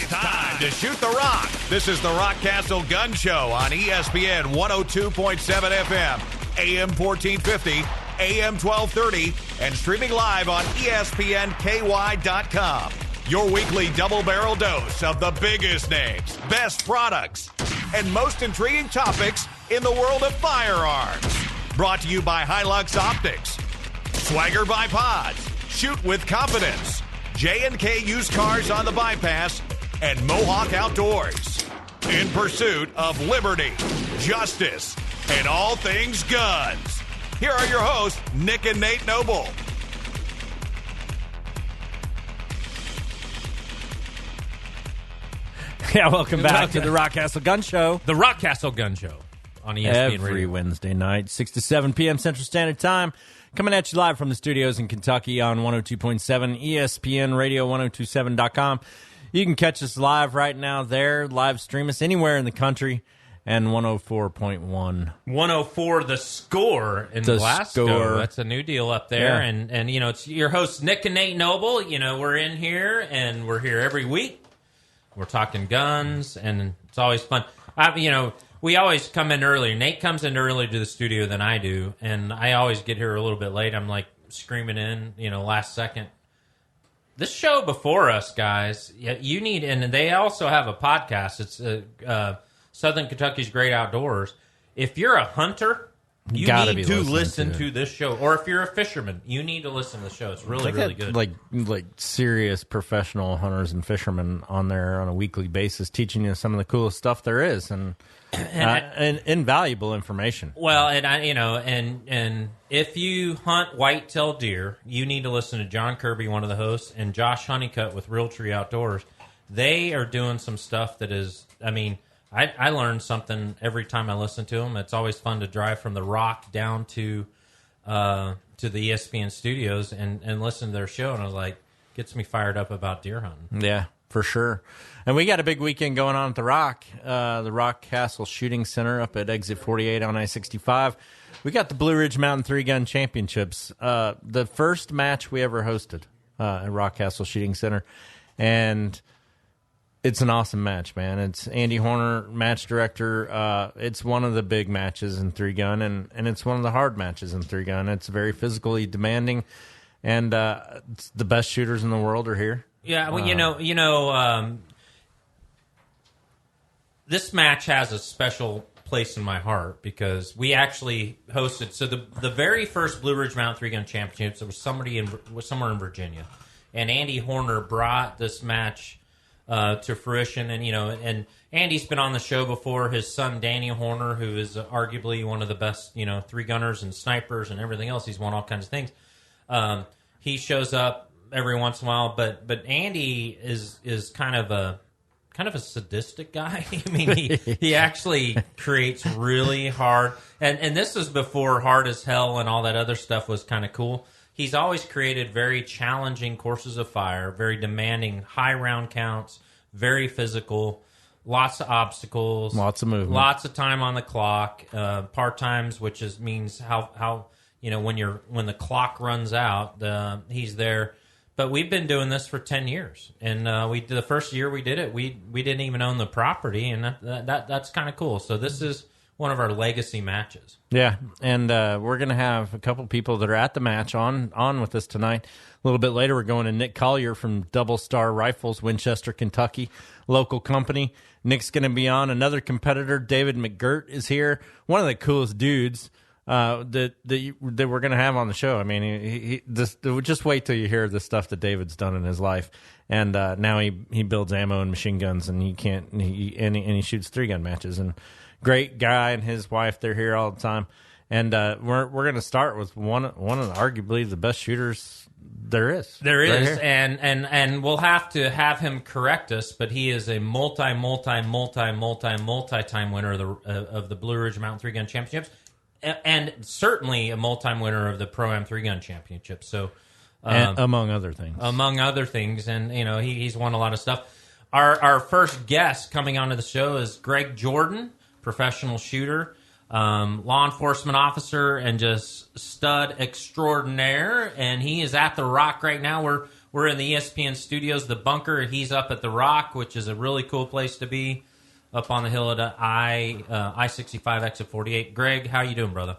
Time to shoot the rock. This is the Rockcastle Gun Show on ESPN 102.7 FM, AM 1450, AM 1230, and streaming live on ESPNKY.com. Your weekly double-barrel dose of the biggest names, best products, and most intriguing topics in the world of firearms. Brought to you by Hilux Optics, Swagger by Pods, Shoot with Confidence, J&K Used Cars on the Bypass, and Mohawk Outdoors. In pursuit of liberty, justice, and all things guns. Here are your hosts, Nick and Nate Noble. Yeah, welcome back to the Rockcastle Gun Show. The Rockcastle Gun Show on ESPN Every Radio. Wednesday night, 6 to 7 p.m. Central Standard Time. Coming at you live from the studios in Kentucky on 102.7 ESPN Radio, 1027.com. You can catch us live right now there, live stream us anywhere in the country, and 104.1. 104 The Score in Glasgow. Score. That's a new deal up there. Yeah. And you know, it's your hosts, Nick and Nate Noble. You know, we're in here, and we're here every week. We're talking guns, and it's always fun. We always come in earlier. Nate comes in earlier to the studio than I do, and I always get here a little bit late. I'm like screaming in, last second. This show before us, guys, you need, and they also have a podcast. It's Southern Kentucky's Great Outdoors. If you're a hunter, you need to listen to this show. Or if you're a fisherman, you need to listen to the show. It's really, really good. Like serious professional hunters and fishermen on there on a weekly basis, teaching you some of the coolest stuff there is, and invaluable information. Well, and if you hunt whitetail deer, you need to listen to John Kirby, one of the hosts, and Josh Honeycutt with Real Tree Outdoors. They are doing some stuff that is, I learn something every time I listen to them. It's always fun to drive from the Rock down to the ESPN studios and listen to their show, and I was like, gets me fired up about deer hunting. Yeah, for sure. And we got a big weekend going on at the Rock, the Rockcastle Shooting Center up at Exit 48 on I-65. We got the Blue Ridge Mountain 3-Gun Championships, the first match we ever hosted at Rockcastle Shooting Center, and it's an awesome match, man. It's Andy Horner, match director. It's one of the big matches in 3-Gun, and it's one of the hard matches in 3-Gun. It's very physically demanding, and it's the best shooters in the world are here. Yeah, well, this match has a special place in my heart because we actually hosted. So the very first Blue Ridge Mountain 3-Gun Championships, it was somewhere in Virginia, and Andy Horner brought this match to fruition, and Andy's been on the show before. His son Danny Horner, who is arguably one of the best 3-gunners and snipers and everything else, he's won all kinds of things. He shows up every once in a while, but Andy is kind of a sadistic guy. He actually creates really hard, and this was before Hard as Hell and all that other stuff was kind of cool. He's always created very challenging courses of fire, very demanding, high round counts, very physical, lots of obstacles, lots of movement, lots of time on the clock, part times, which means how when the clock runs out, he's there. But we've been doing this for 10 years, and the first year we did it, we didn't even own the property, and that's kind of cool. So this is one of our legacy matches. Yeah, and we're going to have a couple people that are at the match on with us tonight. A little bit later, we're going to Nick Collier from Double Star Rifles, Winchester, Kentucky, local company. Nick's going to be on. Another competitor, David McGirt, is here. One of the coolest dudes that we're going to have on the show. Just wait till you hear the stuff that David's done in his life. And now he builds ammo and machine guns, and he shoots 3-gun matches. And great guy and his wife, they're here all the time. And we're going to start with one of arguably the best shooters there is. There is, right, and we'll have to have him correct us, but he is a multi-time winner of the Blue Ridge Mountain 3-Gun Championships, and certainly a multi-time winner of the Pro-Am 3-Gun Championship. So, among other things, and he's won a lot of stuff. Our first guest coming onto the show is Greg Jordan, professional shooter, law enforcement officer, and just stud extraordinaire. And he is at the Rock right now. We're We're in the ESPN studios, the bunker. He's up at the Rock, which is a really cool place to be, up on the hill at I-65 exit 48. Greg, how you doing, brother?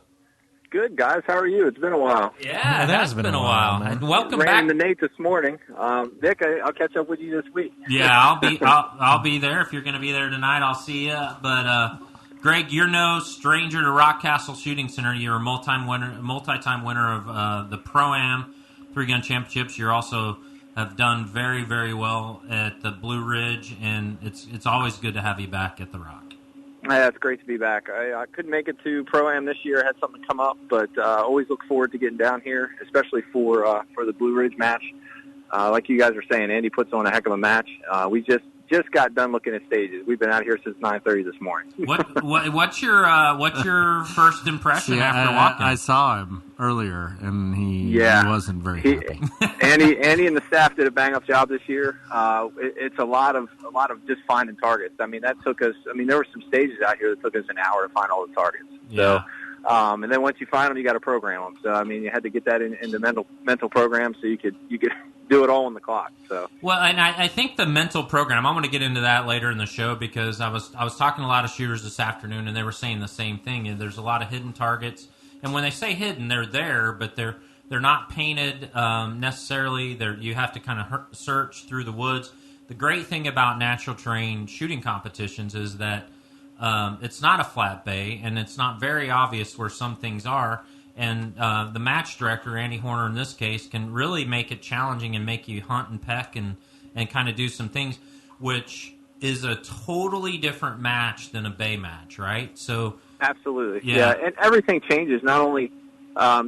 Good, guys. How are you? It's been a while. Yeah, it has been a while. man. And welcome Ran back. into Nate this morning. Nick, I'll catch up with you this week. Yeah, I'll be there. If you're going to be there tonight, I'll see you. But Greg, you're no stranger to Rockcastle Shooting Center. You're a multi-time winner of the Pro-Am 3-Gun Championships. You're also have done very, very well at the Blue Ridge, and it's always good to have you back at the Rock. Yeah, it's great to be back. I couldn't make it to Pro-Am this year. I had something come up, but always look forward to getting down here, especially for the Blue Ridge match. Like you guys were saying, Andy puts on a heck of a match. We just got done looking at stages. We've been out here since 9:30 this morning. What's your first impression after walking? I saw him earlier, and he wasn't very happy. Andy and the staff did a bang-up job this year. It's a lot of just finding targets. I mean, that took us. I mean, there were some stages out here that took us an hour to find all the targets. Yeah. So, and then once you find them, you got to program them. So, I mean, you had to get that into mental program so you could do it all on the clock. So well, and I think the mental program, I'm going to get into that later in the show, because I was talking to a lot of shooters this afternoon, and they were saying the same thing. And there's a lot of hidden targets, and when they say hidden, they're there, but they're not painted necessarily. You have to kind of search through the woods. The great thing about natural terrain shooting competitions is that it's not a flat bay, and it's not very obvious where some things are. And the match director, Andy Horner, in this case, can really make it challenging and make you hunt and peck and kind of do some things, which is a totally different match than a bay match, right? So absolutely, yeah. And everything changes. Not only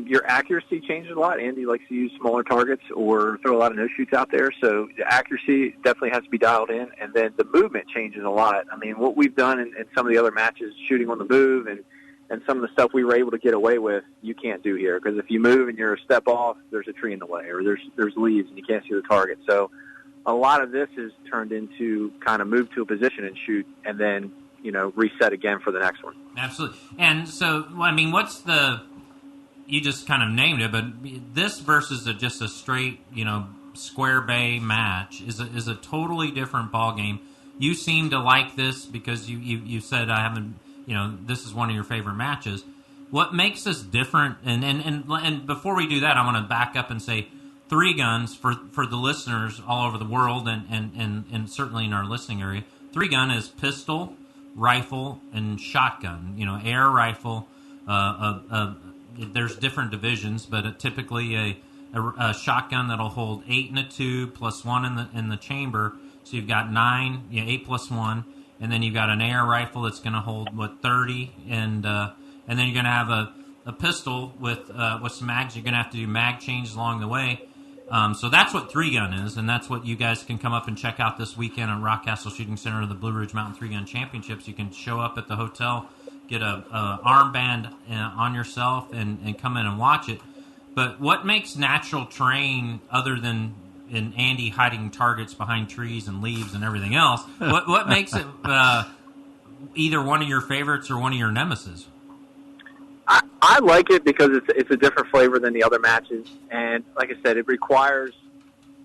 your accuracy changes a lot. Andy likes to use smaller targets or throw a lot of no-shoots out there, so the accuracy definitely has to be dialed in. And then the movement changes a lot. I mean, what we've done in some of the other matches, shooting on the move and some of the stuff we were able to get away with, you can't do here, because if you move and you're a step off, there's a tree in the way, or there's leaves and you can't see the target. So a lot of this is turned into kind of move to a position and shoot, and then reset again for the next one. Absolutely. And so, I mean, you just kind of named it, but this versus just a straight square bay match is a totally different ball game. You seem to like this because you said I haven't. This is one of your favorite matches. What makes this different? And before we do that, I want to back up and say 3-guns for the listeners all over the world and certainly in our listening area. 3-gun is pistol, rifle, and shotgun. Air rifle. There's different divisions, but typically a shotgun that'll hold 8 in a tube plus 1 in the chamber. So you've got 9, 8 plus 1. And then you've got an air rifle that's going to hold 30, and then you're going to have a pistol with some mags. You're going to have to do mag changes along the way. So that's what 3-gun is, and that's what you guys can come up and check out this weekend at Rockcastle Shooting Center of the Blue Ridge Mountain 3-Gun Championships. You can show up at the hotel, get a armband on yourself, and come in and watch it. But what makes natural terrain, other than and Andy hiding targets behind trees and leaves and everything else, what makes it either one of your favorites or one of your nemesis? I like it because it's a different flavor than the other matches, and like I said, it requires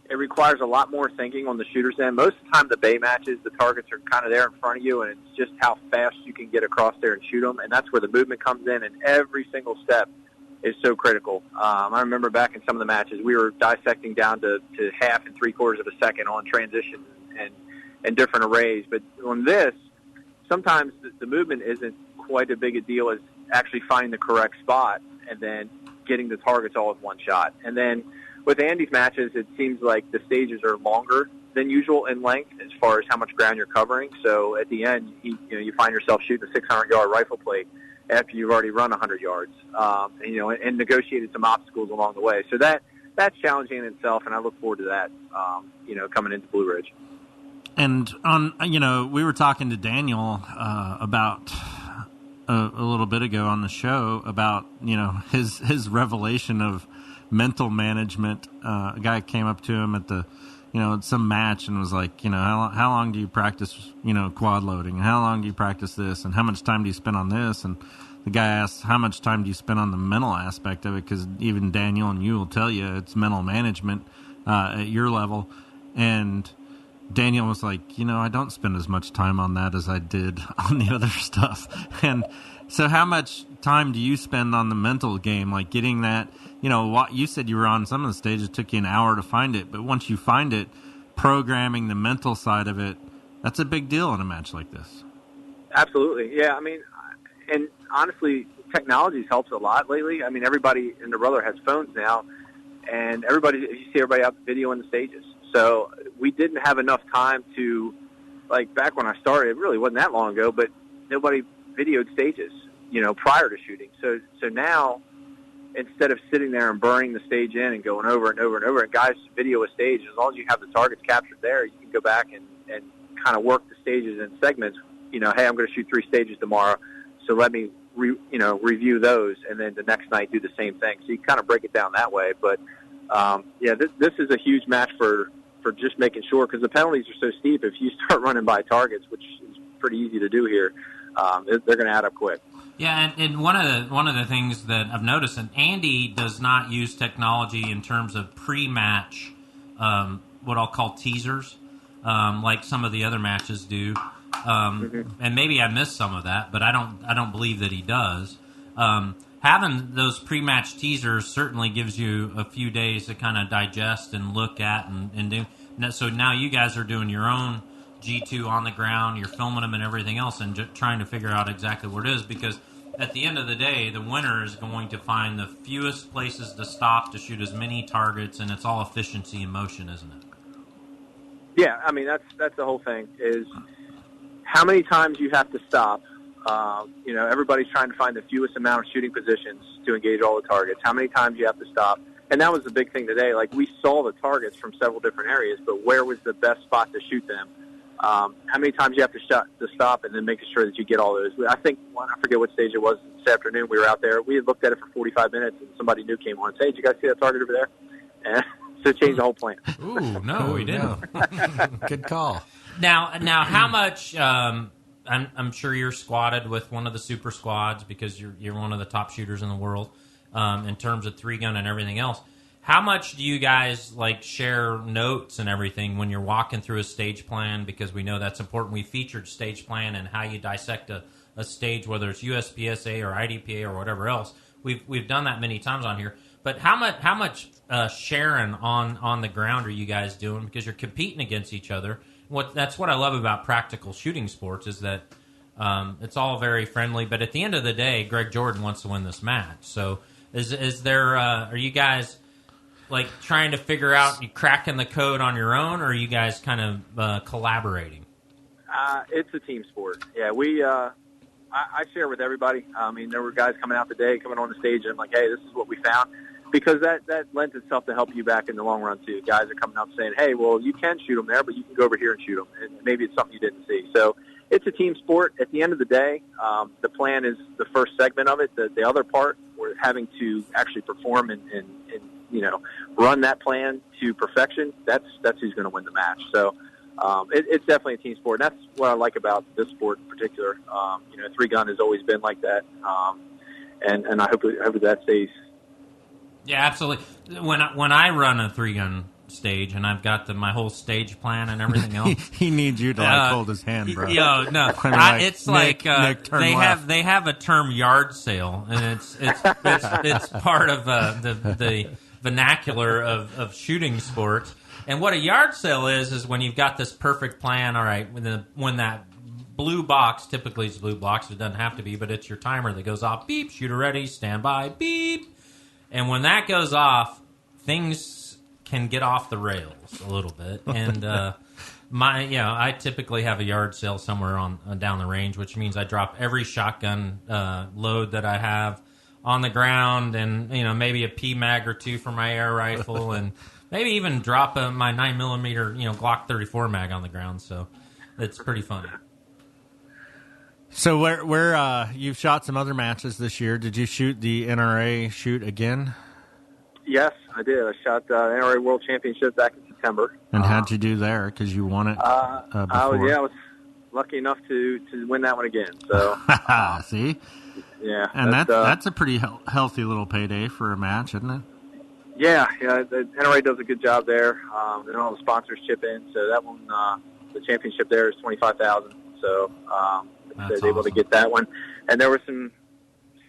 a lot more thinking on the shooter's end. Most of the time, the bay matches, the targets are kind of there in front of you, and it's just how fast you can get across there and shoot them, and that's where the movement comes in, and every single step is so critical. I remember back in some of the matches, we were dissecting down to half and 3/4 of a second on transitions and different arrays. But on this, sometimes the movement isn't quite as big a deal as actually finding the correct spot and then getting the targets all with one shot. And then with Andy's matches, it seems like the stages are longer than usual in length as far as how much ground you're covering. So at the end, you find yourself shooting a 600-yard rifle plate after you've already run 100 yards, and negotiated some obstacles along the way. So that's challenging in itself, and I look forward to that, coming into Blue Ridge. And we were talking to Daniel about a little bit ago on the show about his revelation of mental management. A guy came up to him at at some match and was like, how long do you practice, quad loading? How long do you practice this? And how much time do you spend on this? And the guy asked, how much time do you spend on the mental aspect of it? Because even Daniel and you will tell you it's mental management. at your level, and Daniel was like, I don't spend as much time on that as I did on the other stuff. And so how much time do you spend on the mental game, like getting that, what you said you were on some of the stages, it took you an hour to find it, but once you find it, programming the mental side of it, that's a big deal in a match like this. Absolutely. Yeah, and honestly, technology's helped a lot lately. Everybody and their brother has phones now, and you see everybody out videoing the stages. So we didn't have enough time to, like back when I started, it really wasn't that long ago, but nobody videoed stages, prior to shooting. So now, instead of sitting there and burning the stage in and going over and over and over, and guys video a stage, as long as you have the targets captured there, you can go back and kind of work the stages in segments. Hey, I'm going to shoot 3 stages tomorrow, so let me review those, and then the next night do the same thing. So you kind of break it down that way. But this is a huge match for just making sure, because the penalties are so steep. If you start running by targets, which is pretty easy to do here, they're going to add up quick. Yeah, and one of the things that I've noticed, and Andy does not use technology in terms of pre-match, what I'll call teasers, like some of the other matches do. And maybe I missed some of that, but I don't believe that he does. Having those pre-match teasers certainly gives you a few days to kind of digest and look at and do. So now you guys are doing your own G2 on the ground, you're filming them and everything else, and trying to figure out exactly where it is, because at the end of the day, the winner is going to find the fewest places to stop to shoot as many targets, and it's all efficiency and motion, isn't it? Yeah, that's the whole thing, is how many times you have to stop. Everybody's trying to find the fewest amount of shooting positions to engage all the targets. How many times you have to stop. And that was the big thing today. Like, we saw the targets from several different areas, but where was the best spot to shoot them? How many times you have to stop, and then making sure that you get all those. I think, I forget what stage it was this afternoon. We were out there. We had looked at it for 45 minutes, and somebody new came on and said, hey, did you guys see that target over there? And so it changed the whole plan. Ooh, no, we didn't. Good call. Now, how much? I'm sure you're squatted with one of the super squads because you're one of the top shooters in the world in terms of 3-gun and everything else. How much do you guys share notes and everything when you're walking through a stage plan? Because we know that's important. We featured stage plan and how you dissect a stage, whether it's USPSA or IDPA or whatever else. We've done that many times on here. But how much sharing on the ground are you guys doing? Because you're competing against each other. That's what I love about practical shooting sports, is that it's all very friendly. But at the end of the day, Greg Jordan wants to win this match. So is there? Are you guys trying to figure out, you cracking the code on your own, or are you guys kind of collaborating? It's a team sport. Yeah, I share with everybody. There were guys coming out today, coming on the stage, and I'm like, hey, this is what we found. Because that lends itself to help you back in the long run, too. Guys are coming up saying, hey, well, you can shoot them there, but you can go over here and shoot them. And maybe it's something you didn't see. So it's a team sport. At the end of the day, the plan is the first segment of it. The other part, we're having to actually perform and run that plan to perfection. That's who's going to win the match. So it's definitely a team sport. And that's what I like about this sport in particular. 3-gun has always been like that. And I hope that stays. Yeah, absolutely. When I run a 3-gun stage and I've got my whole stage plan and everything else, he needs you to hold his hand, bro. No, it's Nick, they have a term, yard sale, and it's part of the vernacular of shooting sports. And what a yard sale is when you've got this perfect plan. All right, when that blue box, typically it's blue box, it doesn't have to be, but it's your timer that goes off. Beep, shooter ready, stand by, beep. And when that goes off, things can get off the rails a little bit. And I typically have a yard sale somewhere on down the range, which means I drop every shotgun load that I have on the ground, and maybe a P-mag or two for my air rifle, and maybe even drop my 9mm Glock 34 mag on the ground. So it's pretty funny. So where you've shot some other matches this year. Did you shoot the NRA shoot again? Yes, I did. I shot the NRA World Championship back in September. And how'd you do there? Because you won it before. I was lucky enough to win that one again. So see, yeah, and that's a pretty healthy little payday for a match, isn't it? The NRA does a good job there. And all the sponsors chip in. So that one, the championship there is $25,000. So I was able to get that one. And there was some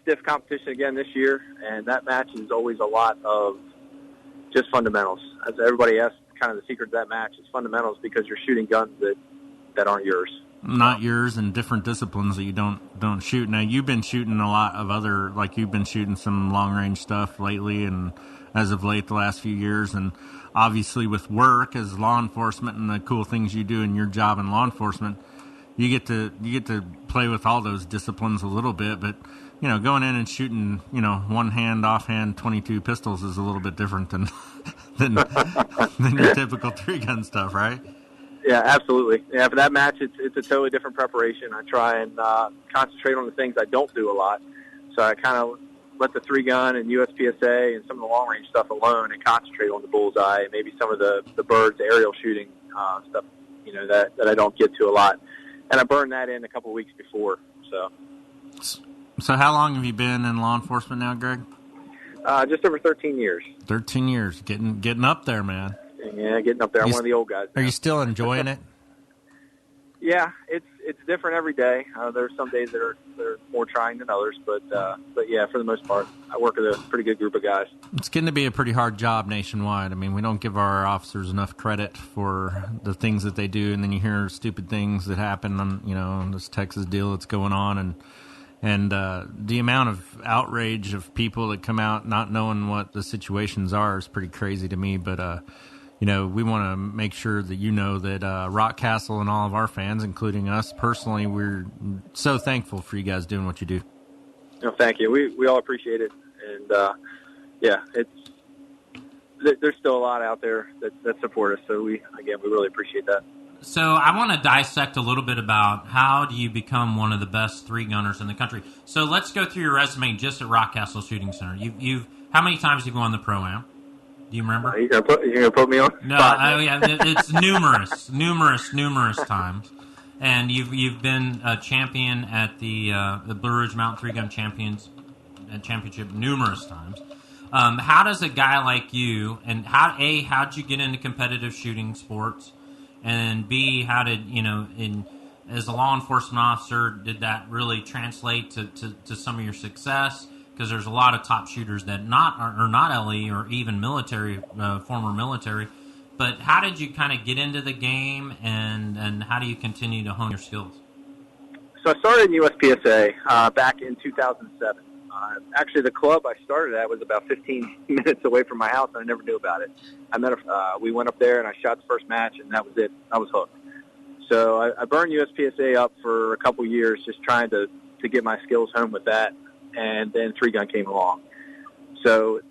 stiff competition again this year, and that match is always a lot of just fundamentals. As everybody asks, kind of the secret of that match is fundamentals, because you're shooting guns that aren't yours. Not yours, and different disciplines that you don't shoot. Now, you've been shooting a lot of other, like you've been shooting some long-range stuff lately, and as of late, the last few years, and obviously with work as law enforcement and the cool things you do in your job in law enforcement, you get to play with all those disciplines a little bit, but going in and shooting, one hand, offhand, 22 pistols is a little bit different than your typical 3-gun stuff, right? Yeah, absolutely. Yeah, for that match, it's a totally different preparation. I try and concentrate on the things I don't do a lot. So I kind of let the 3-gun and USPSA and some of the long-range stuff alone and concentrate on the bullseye and maybe some of the birds, aerial shooting stuff, that I don't get to a lot. And I burned that in a couple of weeks before. So how long have you been in law enforcement now, Greg? Just over 13 years. 13 years. Getting up there, man. Yeah, getting up there. I'm one of the old guys now. Are you still enjoying it? Yeah, it's different every day. There's some days that are more trying than others, but yeah, for the most part, I work with a pretty good group of guys. It's going to be a pretty hard job nationwide. I mean, we don't give our officers enough credit for the things that they do, and then you hear stupid things that happen on this Texas deal that's going on, and the amount of outrage of people that come out not knowing what the situations are is pretty crazy to me. But we want to make sure that that Rockcastle and all of our fans, including us personally, we're so thankful for you guys doing what you do. No, thank you. We all appreciate it, and there's still a lot out there that support us. So we really appreciate that. So I want to dissect a little bit about how do you become one of the best 3-gunners in the country. So let's go through your resume just at Rockcastle Shooting Center. You've how many times have you won the Pro-Am? Do you remember? You're gonna put me on? No, it's numerous times. And you've been a champion at the Blue Ridge Mountain 3-Gun Championship numerous times. How does a guy like you, and how'd you get into competitive shooting sports? And B, how did, as a law enforcement officer, did that really translate to some of your success? Because there's a lot of top shooters that are not LE or even military, former military. But how did you kind of get into the game, and how do you continue to hone your skills? So I started in USPSA back in 2007. Actually, the club I started at was about 15 minutes away from my house, and I never knew about it. We went up there, and I shot the first match, and that was it. I was hooked. So I burned USPSA up for a couple years, just trying to get my skills home with that, and then 3-gun came along. So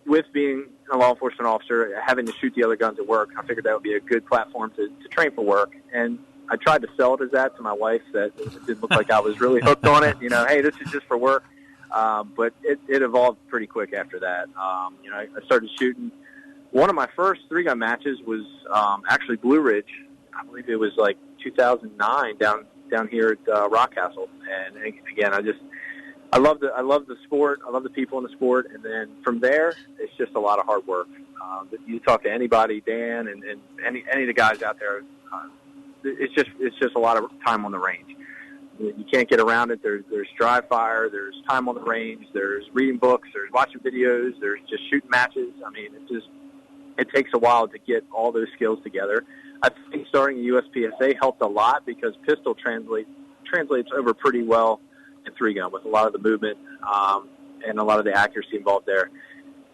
with being a law enforcement officer, having to shoot the other guns at work, I figured that would be a good platform to train for work. And I tried to sell it as that to my wife, that it didn't look like I was really hooked on it. Hey, this is just for work. But it evolved pretty quick after that. I started shooting. One of my first 3-gun matches was actually Blue Ridge. I believe it was like 2009 down here at Rockcastle. And again, I love the sport. I love the people in the sport. And then from there, it's just a lot of hard work. You talk to anybody, Dan, and any of the guys out there. It's just a lot of time on the range. You can't get around it. There's dry fire. There's time on the range. There's reading books. There's watching videos. There's just shooting matches. I mean, it takes a while to get all those skills together. I think starting at USPSA helped a lot because pistol translates over pretty well in 3-gun with a lot of the movement and a lot of the accuracy involved there.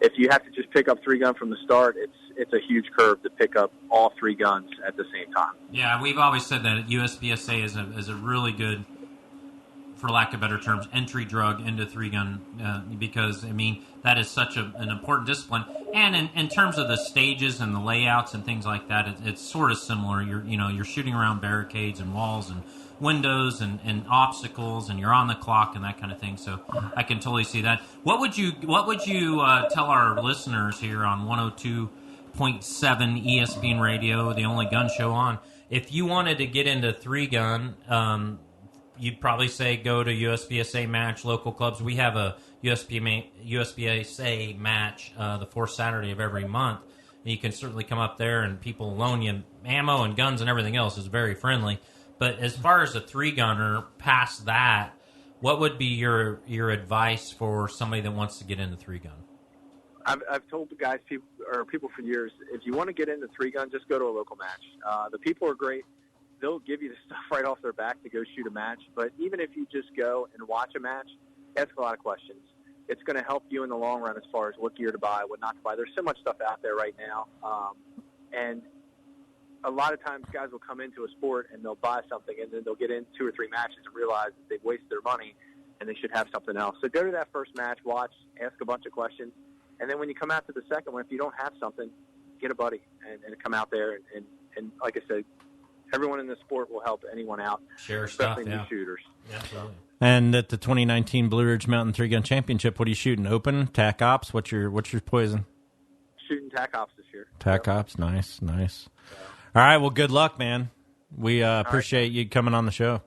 If you have to just pick up 3-gun from the start, it's a huge curve to pick up all 3 guns at the same time. Yeah, we've always said that USPSA is a really good, for lack of better terms, entry drug into 3-gun because, I mean, that is such an important discipline. And in terms of the stages and the layouts and things like that, it's sort of similar. You're shooting around barricades and walls and windows and obstacles, and you're on the clock and that kind of thing. So I can totally see that. What would you tell our listeners here on 102.7 ESPN Radio, the only gun show on, if you wanted to get into 3-gun? you'd probably say go to USBSA match, local clubs. We have a USBSA match the fourth Saturday of every month. And you can certainly come up there, and people loan you ammo and guns and everything else. Is very friendly. But as far as a 3-gunner, past that, what would be your advice for somebody that wants to get into 3-gun? I've told the guys, people for years, if you want to get into 3-gun, just go to a local match. The people are great. They'll give you the stuff right off their back to go shoot a match. But even if you just go and watch a match, ask a lot of questions. It's going to help you in the long run as far as what gear to buy, what not to buy. There's so much stuff out there right now. And a lot of times guys will come into a sport and they'll buy something, and then they'll get in 2 or 3 matches and realize that they've wasted their money and they should have something else. So go to that first match, watch, ask a bunch of questions. And then when you come out to the second one, if you don't have something, get a buddy and come out there. And like I said, everyone in the sport will help anyone out, share especially stuff, new shooters. Yeah, absolutely. And at the 2019 Blue Ridge Mountain 3-Gun Championship, what are you shooting? Open, TAC Ops? What's your poison? Shooting TAC Ops this year. TAC Ops, nice. All right, well, good luck, man. We appreciate you coming on the show.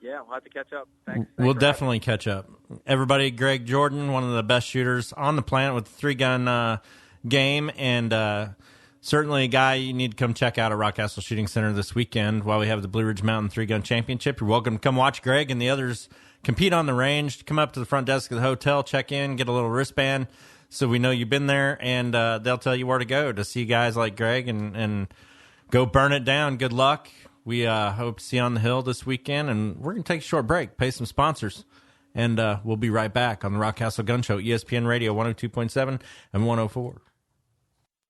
Yeah, we'll have to catch up. Thanks We'll definitely catch up. Everybody, Greg Jordan, one of the best shooters on the planet with the 3-gun game, and certainly a guy you need to come check out at Rockcastle Shooting Center this weekend while we have the Blue Ridge Mountain 3-Gun Championship. You're welcome to come watch Greg and the others compete on the range. Come up to the front desk of the hotel, check in, get a little wristband so we know you've been there, and they'll tell you where to go to see guys like Greg and go burn it down. Good luck. We hope to see you on the hill this weekend, and we're going to take a short break, pay some sponsors, and we'll be right back on the Rockcastle Gun Show, ESPN Radio 102.7 and 104.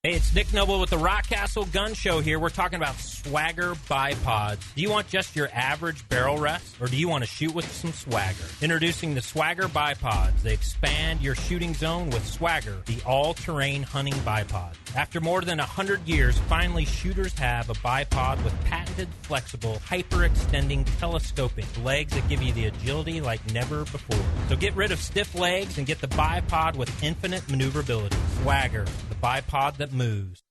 Hey, it's Nick Noble with the Rockcastle Gun Show here. We're talking about Swagger bipods. Do you want just your average barrel rest, or do you want to shoot with some swagger? Introducing the Swagger bipods. They expand your shooting zone with Swagger, the all-terrain hunting bipod. After more than 100 years, finally shooters have a bipod with patented, flexible, hyper-extending telescoping legs that give you the agility like never before. So get rid of stiff legs and get the bipod with infinite maneuverability. Swagger, the bipod that moves.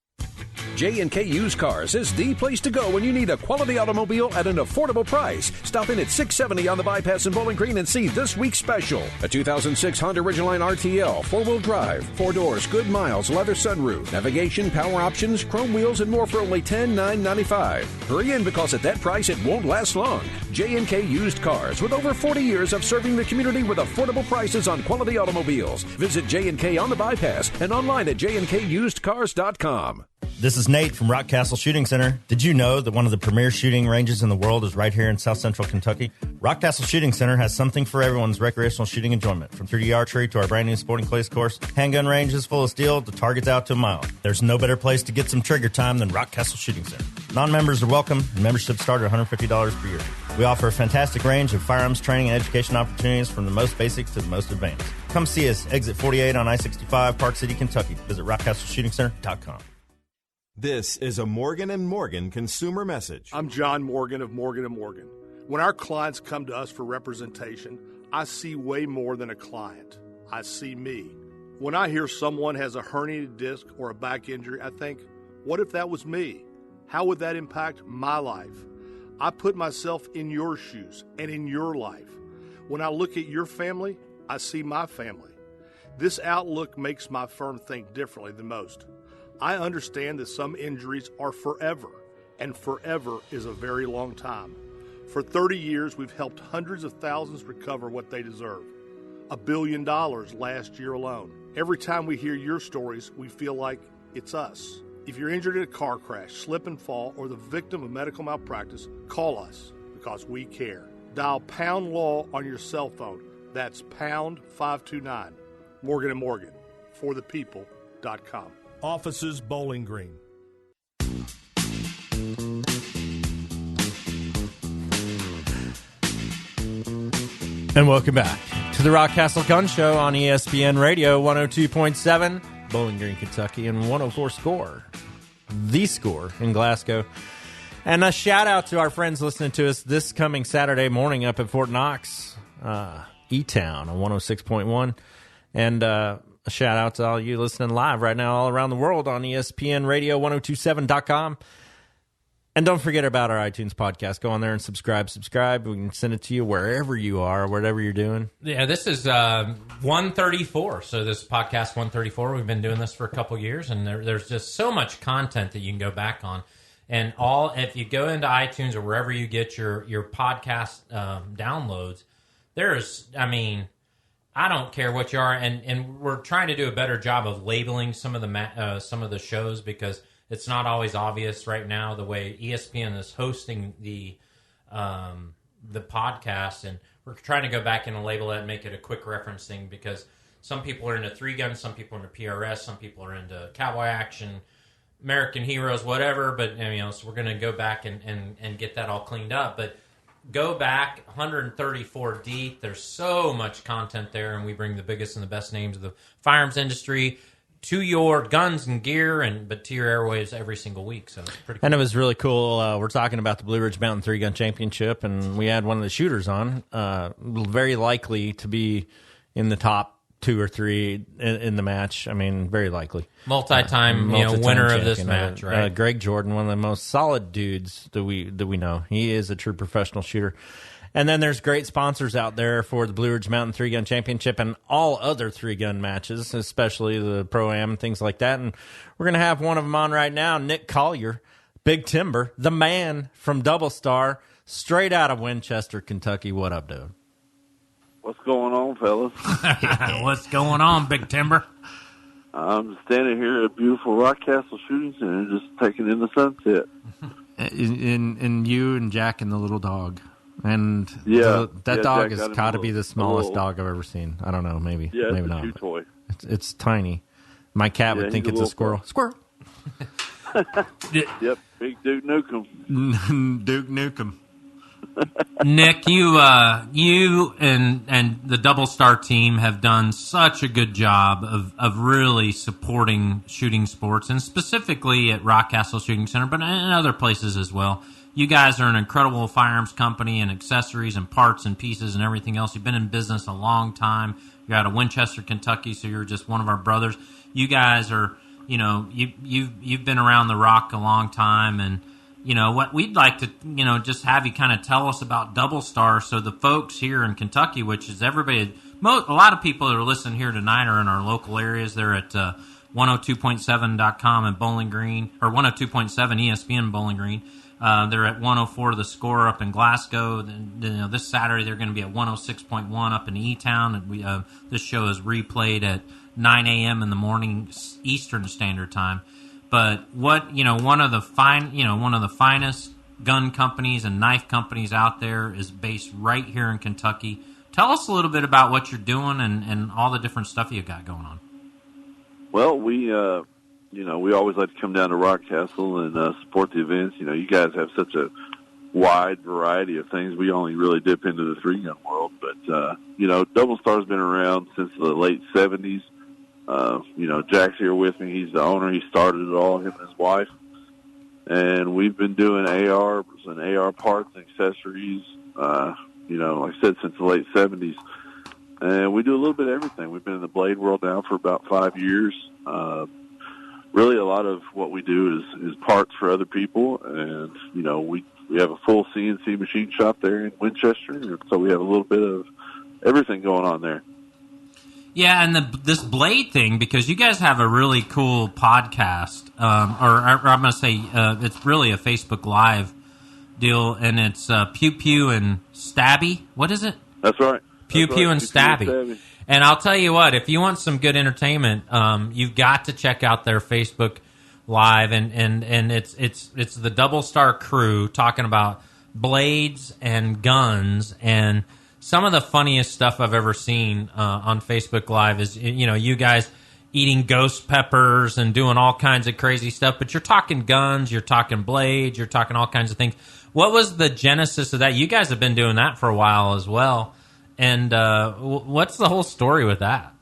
J&K Used Cars is the place to go when you need a quality automobile at an affordable price. Stop in at 670 on the Bypass in Bowling Green and see this week's special. A 2006 Honda Ridgeline RTL, 4-wheel drive, 4 doors, good miles, leather sunroof, navigation, power options, chrome wheels, and more for only $10,995. Hurry in because at that price it won't last long. J&K Used Cars, with over 40 years of serving the community with affordable prices on quality automobiles. Visit J&K on the Bypass and online at jnkusedcars.com. This is Nate from Rockcastle Shooting Center. Did you know that one of the premier shooting ranges in the world is right here in South Central Kentucky? Rockcastle Shooting Center has something for everyone's recreational shooting enjoyment. From 3D archery to our brand new sporting clays course, handgun range is full of steel, the target's out to a mile. There's no better place to get some trigger time than Rockcastle Shooting Center. Non-members are welcome, and memberships start at $150 per year. We offer a fantastic range of firearms training and education opportunities from the most basic to the most advanced. Come see us, exit 48 on I-65, Park City, Kentucky. Visit rockcastleshootingcenter.com. This is a Morgan & Morgan consumer message. I'm John Morgan of Morgan & Morgan. When our clients come to us for representation, I see way more than a client. I see me. When I hear someone has a herniated disc or a back injury, I think, what if that was me? How would that impact my life? I put myself in your shoes and in your life. When I look at your family, I see my family. This outlook makes my firm think differently than most. I understand that some injuries are forever, and forever is a very long time. For 30 years, we've helped hundreds of thousands recover what they deserve. $1 billion last year alone. Every time we hear your stories, we feel like it's us. If you're injured in a car crash, slip and fall, or the victim of medical malpractice, call us because we care. Dial pound law on your cell phone. That's pound 529. Morgan & Morgan, forthepeople.com. Offices Bowling Green. And welcome back to the Rockcastle Gun Show on ESPN Radio 102.7, Bowling Green, Kentucky, and 104 Score, the Score in Glasgow. And a shout out to our friends listening to us this coming Saturday morning up at Fort Knox, E-Town on 106.1. And a shout out to all you listening live right now all around the world on ESPN Radio 1027.com. And don't forget about our iTunes podcast. Go on there and subscribe. We can send it to you wherever you are, whatever you're doing. Yeah, this is 134. So this podcast 134. We've been doing this for a couple years, and there's just so much content that you can go back on. And if you go into iTunes or wherever you get your podcast downloads, I don't care what you are, and we're trying to do a better job of labeling some of the shows, because it's not always obvious right now the way ESPN is hosting the podcast, and we're trying to go back and label it and make it a quick referencing, because some people are into 3-gun, some people are into PRS, some people are into cowboy action, American heroes, whatever. But so we're going to go back and get that all cleaned up. But go back 134 deep. There's so much content there, and we bring the biggest and the best names of the firearms industry to your guns and gear, but to your airwaves every single week. So it's pretty cool. And it was really cool. We're talking about the Blue Ridge Mountain 3-Gun Championship, and we had one of the shooters on, very likely to be in the top 2 or 3 in the match. Very likely. Multi-time winner of this match, right? Greg Jordan, one of the most solid dudes that we know. He is a true professional shooter. And then there's great sponsors out there for the Blue Ridge Mountain 3-Gun Championship and all other 3-gun matches, especially the Pro-Am and things like that. And we're going to have one of them on right now, Nick Collier, Big Timber, the man from Double Star, straight out of Winchester, Kentucky. What up, dude? What's going on, fellas? What's going on, Big Timber? I'm standing here at beautiful Rockcastle Shooting Center, just taking in the sunset. In you and Jack and the little dog. And that dog has got to be the smallest dog I've ever seen. I don't know, maybe. Yeah, maybe it's not. a chew toy. It's tiny. My cat would think it's a squirrel. Squirrel. Yep, Big Duke Nukem. Duke Nukem. Nick, you and the Double Star team have done such a good job of really supporting shooting sports, and specifically at Rockcastle Shooting Center, but in other places as well. You guys are an incredible firearms company and accessories and parts and pieces and everything else. You've been in business a long time. You're out of Winchester, Kentucky, so you're just one of our brothers. You guys are, you've been around the rock a long time, and what we'd like to, just have you kind of tell us about Double Star, so the folks here in Kentucky, which is everybody, a lot of people that are listening here tonight are in our local areas. They're at 102.7.com in Bowling Green, or 102.7 ESPN Bowling Green. They're at 104 The Score up in Glasgow. This Saturday they're going to be at 106.1 up in E-Town. And this show is replayed at 9 a.m. in the morning Eastern Standard Time. But one of the finest gun companies and knife companies out there is based right here in Kentucky. Tell us a little bit about what you're doing and all the different stuff you got going on. Well, we always like to come down to Rockcastle and support the events. You guys have such a wide variety of things. We only really dip into the 3-gun world. But, Double Star's been around since the late 70s. Jack's here with me. He's the owner. He started it all, him and his wife. And we've been doing ARs and AR parts and accessories, like I said, since the late 70s. And we do a little bit of everything. We've been in the blade world now for about 5 years. Really, a lot of what we do is parts for other people, and we have a full CNC machine shop there in Winchester, and so we have a little bit of everything going on there. Yeah, and this blade thing, because you guys have a really cool podcast, or I'm going to say it's really a Facebook Live deal, and it's Pew Pew and Stabby. What is it? That's right. Pew Pew and Stabby. And I'll tell you what, if you want some good entertainment, you've got to check out their Facebook Live, and it's the Double Star crew talking about blades and guns, and some of the funniest stuff I've ever seen on Facebook Live is you guys eating ghost peppers and doing all kinds of crazy stuff. But you're talking guns, you're talking blades, you're talking all kinds of things. What was the genesis of that? You guys have been doing that for a while as well. And what's the whole story with that?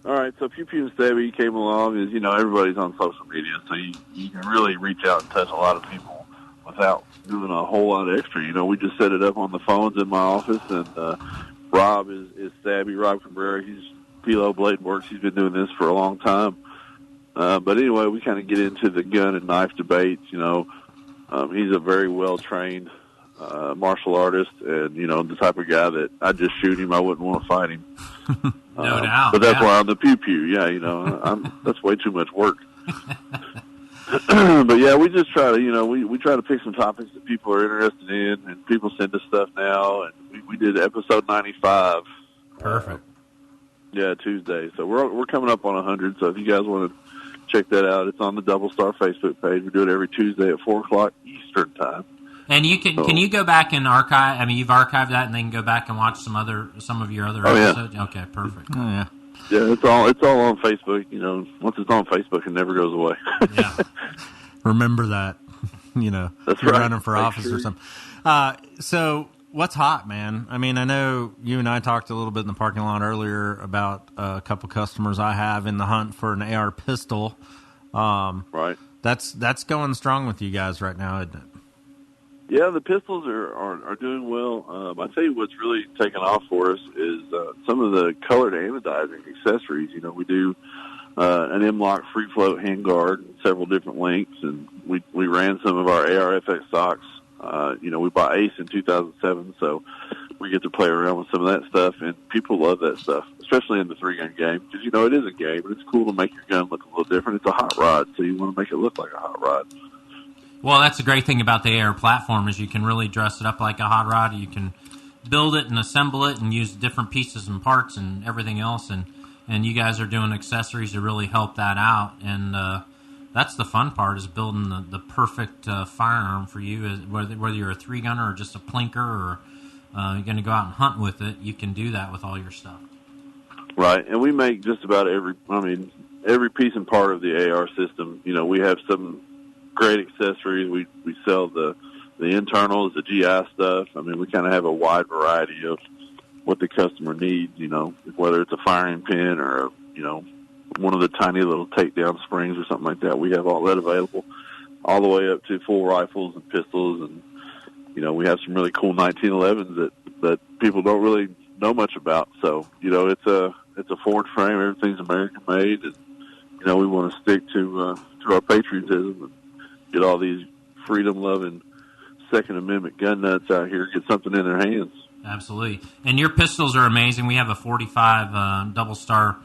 All right, so Pew Pew and Stabby came along. As everybody's on social media, so you can really reach out and touch a lot of people without doing a whole lot of extra. We just set it up on the phones in my office, and Rob is Stabby, Rob Cabrera. He's Pilo Blade Works. He's been doing this for a long time. But anyway, we kind of get into the gun and knife debates. He's a very well trained martial artist, and the type of guy that I'd just shoot him. I wouldn't want to fight him. No doubt. But that's why I'm the pew pew. Yeah, that's way too much work. But yeah, we just try to, we try to pick some topics that people are interested in, and people send us stuff now. And we did episode 95. Perfect. Tuesday. So we're coming up on 100. So if you guys want to check that out, it's on the Double Star Facebook page. We do it every Tuesday at 4:00 Eastern time. And can you go back and archive? I mean, you've archived that, and then go back and watch some of your other episodes. Yeah. Okay, perfect. Oh, yeah. Yeah, it's all on Facebook. Once it's on Facebook, it never goes away. Yeah. Remember that. That's you're right. running for office or something. So what's hot, man? I mean, I know you and I talked a little bit in the parking lot earlier about a couple customers I have in the hunt for an AR pistol. Right. That's going strong with you guys right now, isn't it? Yeah, the pistols are doing well. I tell you what's really taken off for us is some of the colored anodizing accessories. We do an M-Lock free float handguard in several different lengths, and we ran some of our ARFX socks. We bought Ace in 2007, so we get to play around with some of that stuff, and people love that stuff, especially in the 3-gun game, because it is a game, and it's cool to make your gun look a little different. It's a hot rod, so you want to make it look like a hot rod. Well, that's the great thing about the AR platform is you can really dress it up like a hot rod. You can build it and assemble it and use different pieces and parts and everything else. And you guys are doing accessories to really help that out. And that's the fun part is building the perfect firearm for you. Whether you're a 3-gunner or just a plinker or you're going to go out and hunt with it, you can do that with all your stuff. Right. And we make just about every piece and part of the AR system. We have some great accessories. We sell the internals, the GI stuff. I mean, we kind of have a wide variety of what the customer needs, whether it's a firing pin or, one of the tiny little takedown springs or something like that. We have all that available, all the way up to full rifles and pistols. And, we have some really cool 1911s that people don't really know much about. So, it's a Ford frame. Everything's American made. And, we want to stick to our patriotism and get all these freedom-loving Second Amendment gun nuts out here, get something in their hands. Absolutely. And your pistols are amazing. We have a 45 Double Star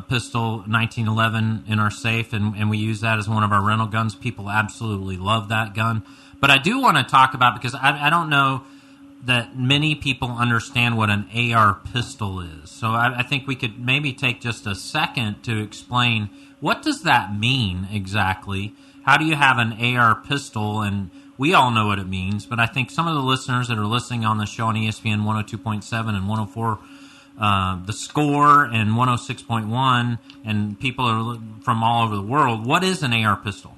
pistol, 1911, in our safe, and we use that as one of our rental guns. People absolutely love that gun. But I do want to talk about, because I don't know that many people understand what an AR pistol is. So I think we could maybe take just a second to explain, what does that mean exactly? How do you have an AR pistol? And we all know what it means, but I think some of the listeners that are listening on the show on ESPN 102.7 and 104, The Score and 106.1, and people are from all over the world, what is an AR pistol?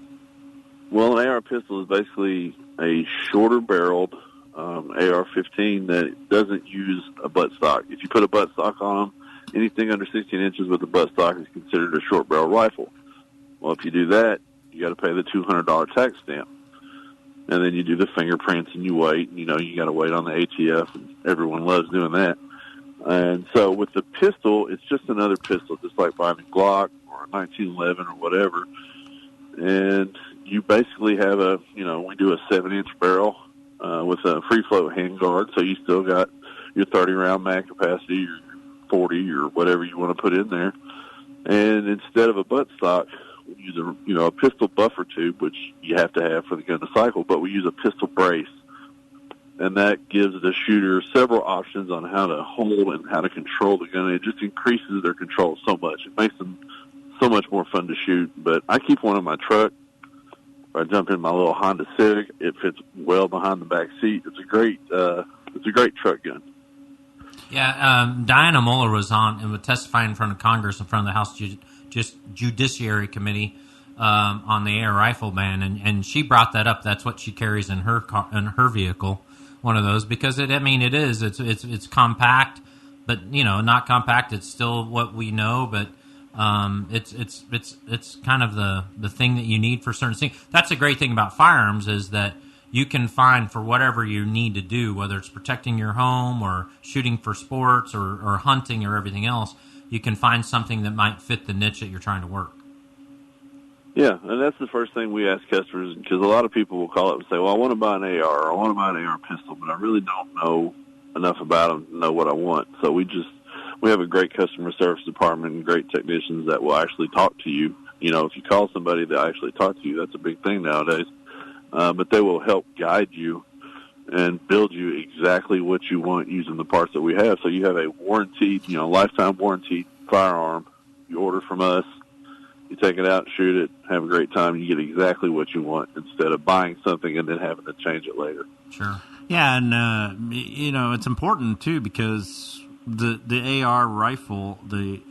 Well, an AR pistol is basically a shorter barreled AR-15 that doesn't use a buttstock. If you put a buttstock on them, anything under 16 inches with a buttstock is considered a short barrel rifle. Well, if you do that, you got to pay the $200 tax stamp. And then you do the fingerprints and you wait. You got to wait on the ATF, and everyone loves doing that. And so with the pistol, it's just another pistol, just like buying a Glock or a 1911 or whatever. And you basically have we do a 7-inch barrel with a free float handguard. So you still got your 30-round mag capacity, or 40, or whatever you want to put in there. And instead of a buttstock, we use a pistol buffer tube, which you have to have for the gun to cycle, but we use a pistol brace. And that gives the shooter several options on how to hold and how to control the gun. It just increases their control so much. It makes them so much more fun to shoot. But I keep one in my truck. I jump in my little Honda Civic. It fits well behind the back seat. It's a great truck gun. Yeah, Diana Muller was on and would testify in front of Congress, in front of the House Judiciary Committee on the AR rifle ban, and she brought that up. That's what she carries in her car, in her vehicle, one of those, because it's compact, but not compact. It's still what we know, but it's kind of the thing that you need for certain things. That's a great thing about firearms, is that you can find for whatever you need to do, whether it's protecting your home or shooting for sports or hunting or everything else. You can find something that might fit the niche that you're trying to work. Yeah, and that's the first thing we ask customers, because a lot of people will call up and say, well, I want to buy an AR, or I want to buy an AR pistol, but I really don't know enough about them to know what I want. So we have a great customer service department and great technicians that will actually talk to you. You know, if you call somebody that actually talk to you, that's a big thing nowadays. But they will help guide you and build you exactly what you want using the parts that we have. So you have a warranted, lifetime warranty firearm. You order from us, you take it out, shoot it, have a great time. You get exactly what you want instead of buying something and then having to change it later. Sure. Yeah, and it's important too, because the AR rifle, the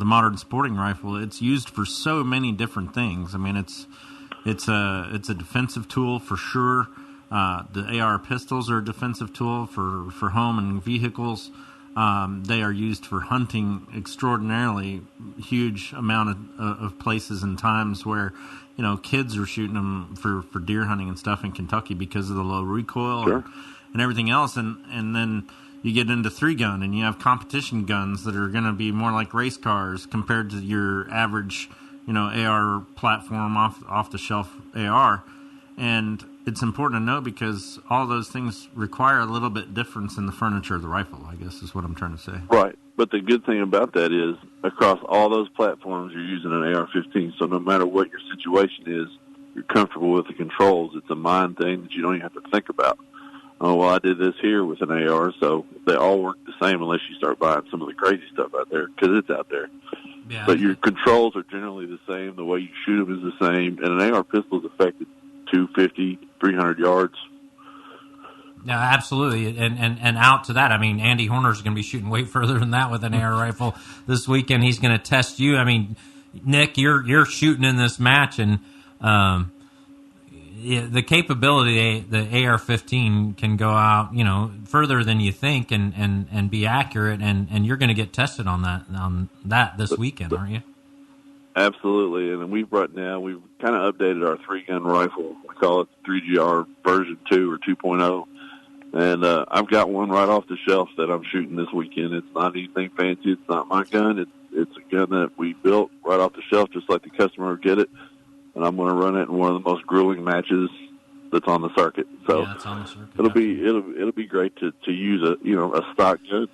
modern sporting rifle, it's used for so many different things. I mean, it's a defensive tool for sure. The AR pistols are a defensive tool for home and vehicles. They are used for hunting extraordinarily huge amount of places and times where, kids are shooting them for deer hunting and stuff in Kentucky because of the low recoil. Sure. And everything else. And then you get into 3-gun and you have competition guns that are going to be more like race cars compared to your average, AR platform off the shelf AR. And it's important to know because all those things require a little bit difference in the furniture of the rifle, I guess is what I'm trying to say. Right. But the good thing about that is across all those platforms, you're using an AR-15. So no matter what your situation is, you're comfortable with the controls. It's a mind thing that you don't even have to think about. Oh, well, I did this here with an AR, so they all work the same unless you start buying some of the crazy stuff out there, because it's out there. Yeah. But your controls are generally the same. The way you shoot them is the same. And an AR pistol is effective 250, 300 yards. Yeah, absolutely. And out to that, I mean, Andy Horner's going to be shooting way further than that with an AR rifle this weekend. He's going to test you. I mean, Nick, you're shooting in this match, and the capability, the AR-15 can go out, further than you think and be accurate, and you're going to get tested on that this weekend, aren't you? Absolutely, and we've kind of updated our 3-gun rifle. We call it 3GR version 2 or 2.0, and I've got one right off the shelf that I'm shooting this weekend. It's not anything fancy. It's not my gun. It's a gun that we built right off the shelf, just like the customer would get it, and I'm going to run it in one of the most grueling matches that's on the circuit. So yeah, it's on the circuit. It'll be great to use a stock gun,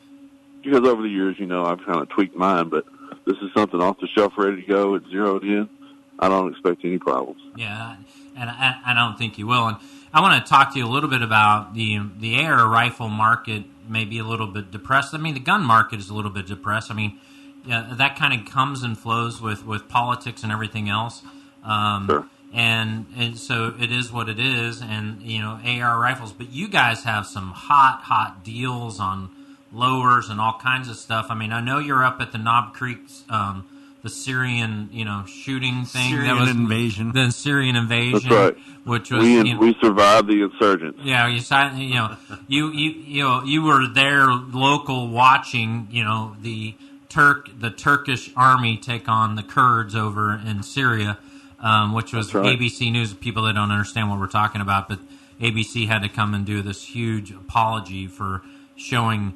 because over the years, I've kind of tweaked mine, but this is something off the shelf, ready to go. It's zeroed in. I don't expect any problems. Yeah, and I don't think you will. And I want to talk to you a little bit about the AR rifle market. May be a little bit depressed. I mean, the gun market is a little bit depressed. I mean, yeah, that kind of comes and flows with politics and everything else. Sure. And so it is what it is. And AR rifles. But you guys have some hot deals on lowers and all kinds of stuff. I mean, I know you're up at the Knob Creek, the Syrian, shooting thing. Invasion. The Syrian invasion. That's right. Which was we survived the insurgents. Yeah, you were there, local, watching. The Turkish army take on the Kurds over in Syria, which was right. ABC News. People that don't understand what we're talking about, but ABC had to come and do this huge apology for showing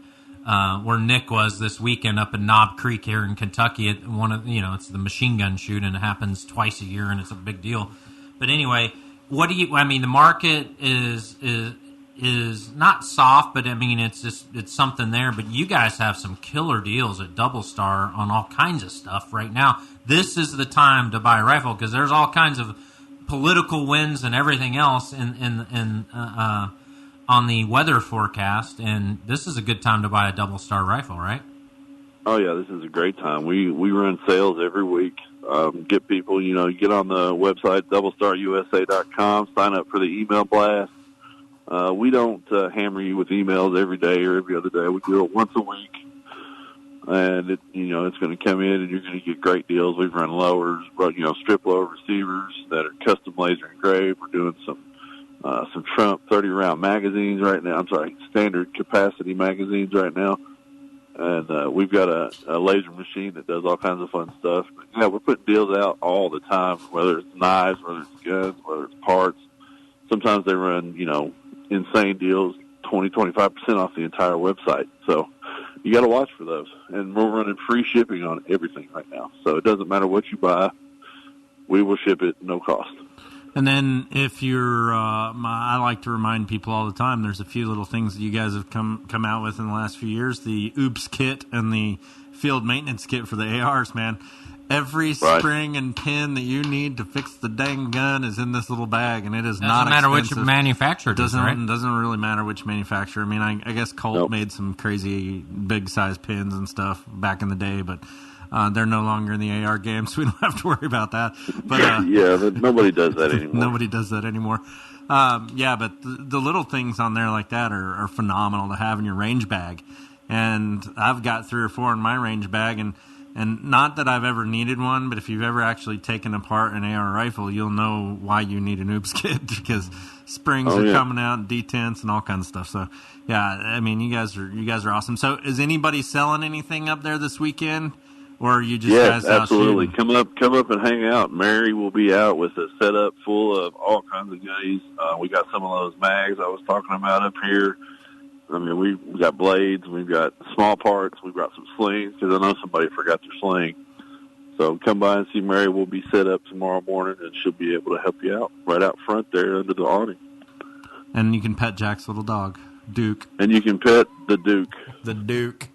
where Nick was this weekend up in Knob Creek here in Kentucky at one of it's the machine gun shoot, and it happens twice a year, and it's a big deal. But anyway, the market is not soft, but I mean it's something there. But you guys have some killer deals at Double Star on all kinds of stuff right now. This is the time to buy a rifle because there's all kinds of political winds and everything else on the weather forecast, and this is a good time to buy a Double Star rifle, right? Oh yeah, this is a great time. We run sales every week. Get people, get on the website doublestarusa.com, sign up for the email blast. We don't hammer you with emails every day or every other day. We do it once a week, and it's going to come in, and you're going to get great deals. We've run lowers, strip lower receivers that are custom laser engraved. We're doing some Trump 30-round magazines right now. I'm sorry, standard capacity magazines right now. And we've got a laser machine that does all kinds of fun stuff. But, yeah, we're putting deals out all the time, whether it's knives, whether it's guns, whether it's parts. Sometimes they run, insane deals, 20-25% off the entire website. So you got to watch for those. And we're running free shipping on everything right now. So it doesn't matter what you buy. we will ship it no cost. And then if you're, I like to remind people all the time, there's a few little things that you guys have come out with in the last few years. The OOPS kit and the field maintenance kit for the ARs, man. Every spring and pin that you need to fix the dang gun is in this little bag, and it is not expensive. Doesn't matter which manufacturer it is, right? Doesn't really matter which manufacturer. I mean, I guess Colt made some crazy big-size pins and stuff back in the day, but they're no longer in the AR game, so we don't have to worry about that. But but nobody does that anymore. Nobody does that anymore. But the little things on there like that are phenomenal to have in your range bag. And I've got 3 or 4 in my range bag, and not that I've ever needed one, but if you've ever actually taken apart an AR rifle, you'll know why you need an OOPS kit, because springs are coming out and detents and all kinds of stuff. So, yeah, I mean, you guys are awesome. So, is anybody selling anything up there this weekend, or are you just guys out absolutely. shooting? Come up and hang out. Mary will be out with a setup full of all kinds of goodies. We got some of those mags I was talking about up here. I mean, we've got blades, we've got small parts, we've got some slings, because I know somebody forgot their sling. So come by and see Mary. We'll be set up tomorrow morning, and she'll be able to help you out right out front there under the awning. And you can pet Jack's little dog, Duke. And you can pet the Duke. The Duke.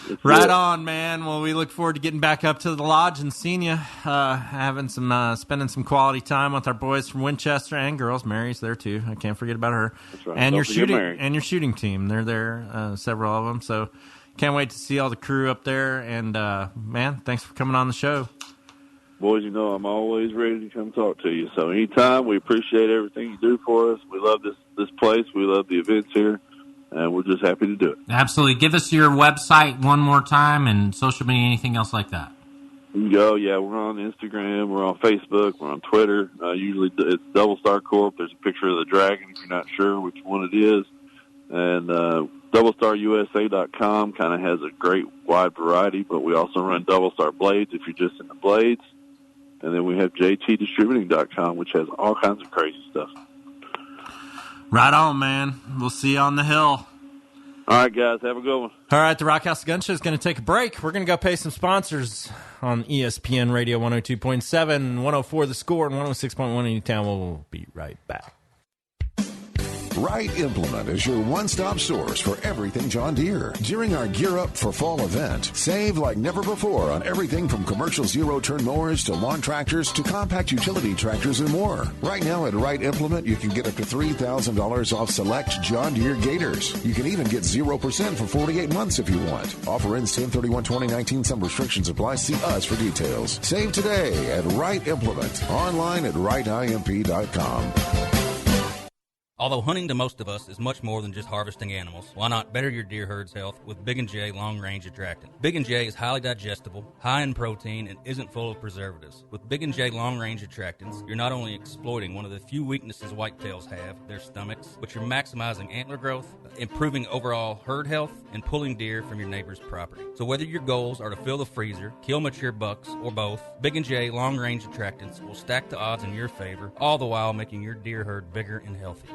That's right it. on, man. Well, we look forward to getting back up to the lodge and seeing you, spending some quality time with our boys from Winchester and girls. Mary's there too. I can't forget about her. That's right. And Don't your shooting team. They're there, several of them. So can't wait to see all the crew up there. And man, thanks for coming on the show. Boys, you know I'm always ready to come talk to you. So anytime, we appreciate everything you do for us. We love this place. We love the events here. And we're just happy to do it. Absolutely. Give us your website one more time and social media, anything else like that. You can go. Yeah, we're on Instagram. We're on Facebook. We're on Twitter. Usually it's Double Star Corp. There's a picture of the dragon if you're not sure which one it is. And doublestarusa.com kind of has a great wide variety, but we also run Double Star Blades if you're just into blades. And then we have jtdistributing.com, which has all kinds of crazy stuff. Right on, man. We'll see you on the hill. All right, guys. Have a good one. All right, the Rockcastle Gun Show is going to take a break. We're going to go pay some sponsors on ESPN Radio 102.7, 104 The Score, and 106.1 Anytown. We'll be right back. Wright Implement is your one-stop source for everything John Deere. During our Gear Up for Fall event, save like never before on everything from commercial zero-turn mowers to lawn tractors to compact utility tractors and more. Right now at Wright Implement, you can get up to $3,000 off select John Deere Gators. You can even get 0% for 48 months if you want. Offer ends 10/31/2019. Some restrictions apply. See us for details. Save today at Wright Implement. Online at wrightimp.com. Although hunting to most of us is much more than just harvesting animals, why not better your deer herd's health with Big & J Long Range Attractant? Big & J is highly digestible, high in protein, and isn't full of preservatives. With Big & J Long Range Attractants, you're not only exploiting one of the few weaknesses whitetails have, their stomachs, but you're maximizing antler growth, improving overall herd health, and pulling deer from your neighbor's property. So whether your goals are to fill the freezer, kill mature bucks, or both, Big & J Long Range Attractants will stack the odds in your favor, all the while making your deer herd bigger and healthier.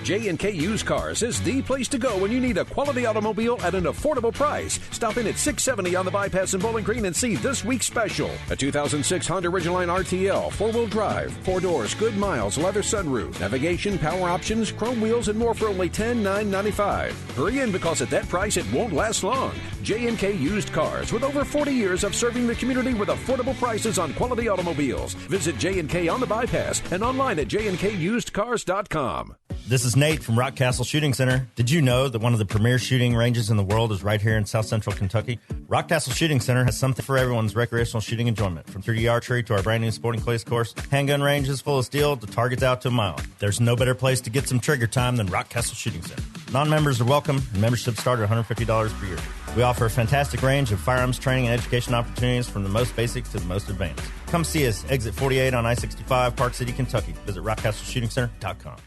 J&K Used Cars is the place to go when you need a quality automobile at an affordable price. Stop in at 670 on the Bypass in Bowling Green and see this week's special. A 2006 Honda Ridgeline RTL, 4-wheel drive, 4 doors, good miles, leather sunroof, navigation, power options, chrome wheels, and more for only $10,995. Hurry in because at that price it won't last long. J&K Used Cars, with over 40 years of serving the community with affordable prices on quality automobiles. Visit J&K on the Bypass and online at jnkusedcars.com. This is Nate from Rockcastle Shooting Center. Did you know that one of the premier shooting ranges in the world is right here in South Central Kentucky? Rockcastle Shooting Center has something for everyone's recreational shooting enjoyment. From 3D archery to our brand new sporting clays course, handgun ranges full of steel to targets out to a mile. There's no better place to get some trigger time than Rockcastle Shooting Center. Non-members are welcome, and memberships start at $150 per year. We offer a fantastic range of firearms training and education opportunities from the most basic to the most advanced. Come see us, exit 48 on I-65, Park City, Kentucky. Visit rockcastleshootingcenter.com.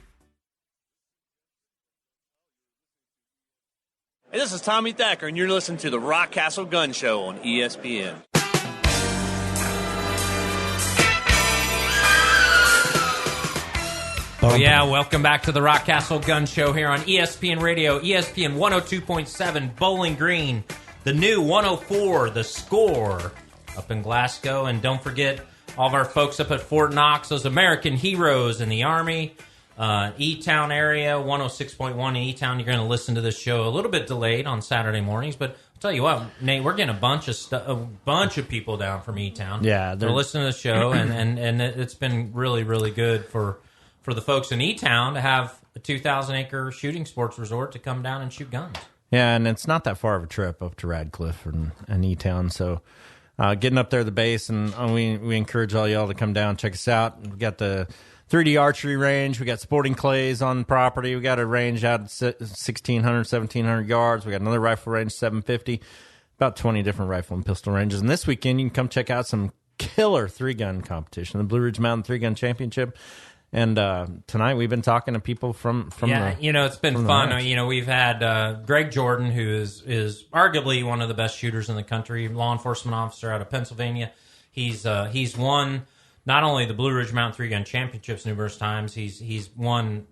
Hey, this is Tommy Thacker, and you're listening to the Rockcastle Gun Show on ESPN. Oh, yeah, welcome back to the Rockcastle Gun Show here on ESPN Radio, ESPN 102.7 Bowling Green, the new 104, The Score. up in Glasgow. And don't forget all of our folks up at Fort Knox, those American heroes in the Army. E-Town area, 106.1 in E-Town. You're going to listen to this show a little bit delayed on Saturday mornings, but I'll tell you what, Nate, we're getting a bunch of people down from E-Town. Yeah, they're listening to the show, and it's been really, really good for the folks in E-Town to have a 2,000-acre shooting sports resort to come down and shoot guns. Yeah, and it's not that far of a trip up to Radcliffe and E-Town, so getting up there the base, and we encourage all y'all to come down, check us out. We've got the 3D archery range. We got sporting clays on the property. We got a range out at 1,600, 1,700 yards. We got another rifle range, 750. About 20 different rifle and pistol ranges. And this weekend, you can come check out some killer 3-gun competition, the Blue Ridge Mountain 3-Gun Championship. And tonight, we've been talking to people from it's been fun. We've had Greg Jordan, who is arguably one of the best shooters in the country, law enforcement officer out of Pennsylvania. He's won not only the Blue Ridge Mountain 3-Gun Championships numerous times, he's won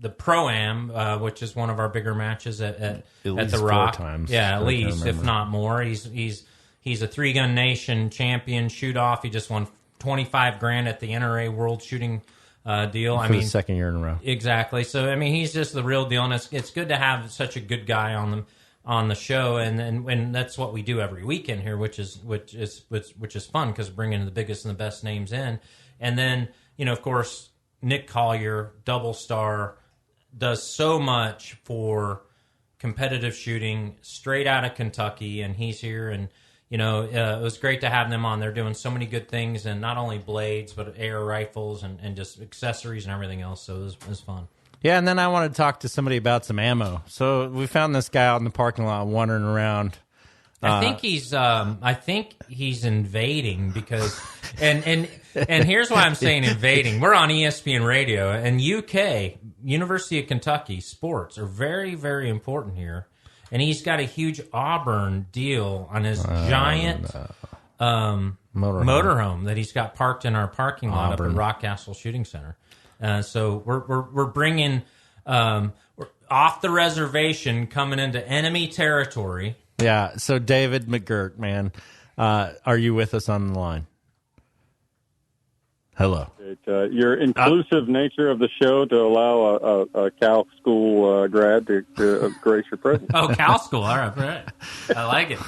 the Pro-Am, which is one of our bigger matches at the Rock. 4 times. Yeah, at least, if not more. He's a 3-Gun Nation champion shoot-off. He just won $25,000 at the NRA World Shooting deal. For the second year in a row. Exactly. So, he's just the real deal, and it's good to have such a good guy on the show, and that's what we do every weekend here, which is fun because bringing the biggest and the best names in, and then of course Nick Collier, double star, does so much for competitive shooting straight out of Kentucky, and he's here, and it was great to have them on. They're doing so many good things, and not only blades but air rifles and just accessories and everything else. So it was fun. Yeah, and then I wanted to talk to somebody about some ammo. So we found this guy out in the parking lot wandering around. I think he's invading because, and here's why I'm saying invading. We're on ESPN Radio, and UK, University of Kentucky, sports are very, very important here. And he's got a huge Auburn deal on his giant motorhome that he's got parked in our parking lot up at Rockcastle Shooting Center. So we're bringing we're off the reservation, coming into enemy territory. Yeah. So David McGirt, man, are you with us on the line? Hello. Your inclusive nature of the show to allow a Cal School grad to grace your presence. Oh, Cal School. All right. I like it,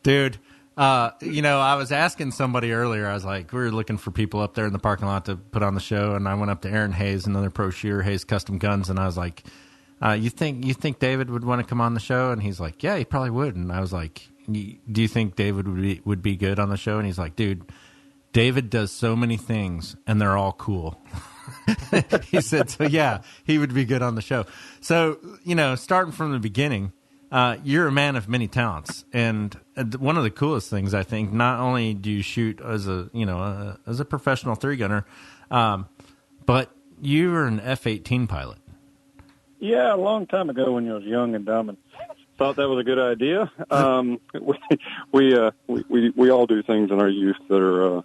dude. I was asking somebody earlier, I was like, we were looking for people up there in the parking lot to put on the show, and I went up to Aaron Hayes, another pro shooter, Hayes Custom Guns, and I was like, you think David would want to come on the show? And he's like, yeah, he probably would. And I was like, do you think David would be good on the show? And he's like, dude, David does so many things, and they're all cool. He said, so yeah, he would be good on the show. So, starting from the beginning, you're a man of many talents, and one of the coolest things, I think, not only do you shoot as a professional 3-gunner, but you were an F-18 pilot. Yeah, a long time ago when I was young and dumb and thought that was a good idea. We all do things in our youth that are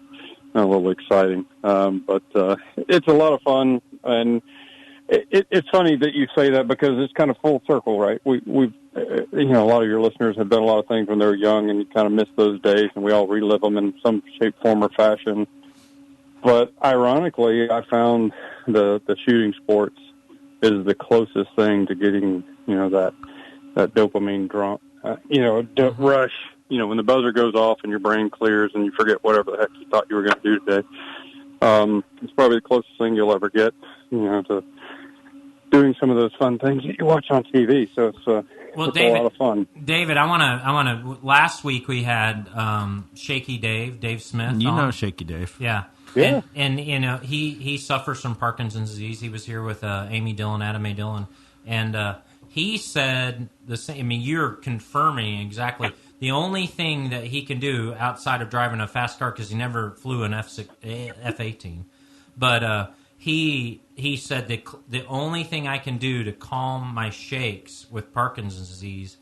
a little exciting, but it's a lot of fun, and it's funny that you say that because it's kind of full circle, right? We've a lot of your listeners have done a lot of things when they were young, and you kind of miss those days, and we all relive them in some shape, form, or fashion. But ironically, I found the shooting sports is the closest thing to getting that dopamine drunk, rush. When the buzzer goes off and your brain clears and you forget whatever the heck you thought you were going to do today. It's probably the closest thing you'll ever get, to doing some of those fun things that you watch on TV. So it's David, a lot of fun. David, I want to. Last week we had Shaky Dave Smith. You know Shaky Dave, yeah. And he suffers from Parkinson's disease. He was here with Amy Dillon, Adam A. Dillon, and he said the same. I mean, you're confirming exactly. The only thing that he can do outside of driving a fast car, because he never flew an F-18, but he said that the only thing I can do to calm my shakes with Parkinson's disease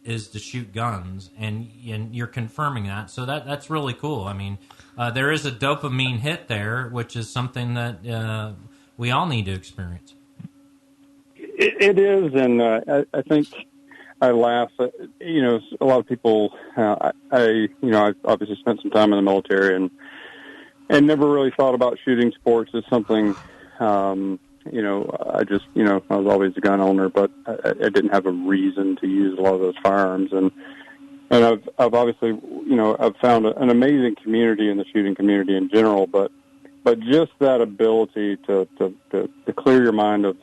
is to shoot guns, and you're confirming that. So that's really cool. I mean, there is a dopamine hit there, which is something that we all need to experience. It is, and I think I laugh. A lot of people. I obviously spent some time in the military and never really thought about shooting sports as something. I was always a gun owner, but I didn't have a reason to use a lot of those firearms. And I've obviously, I've found an amazing community in the shooting community in general, but just that ability to clear your mind of,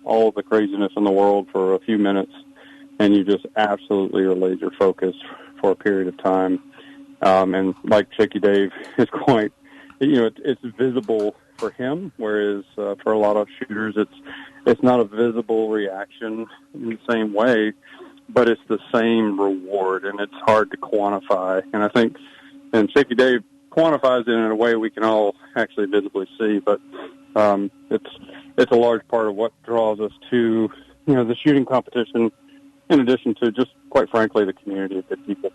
all of the craziness in the world for a few minutes, and you just absolutely are laser focused for a period of time. And like Shaky Dave is quite, it's visible for him, whereas for a lot of shooters, it's not a visible reaction in the same way, but it's the same reward, and it's hard to quantify. And I think, and Shaky Dave quantifies it in a way we can all actually visibly see, but it's a large part of what draws us to, the shooting competition, in addition to just, quite frankly, the community of good people.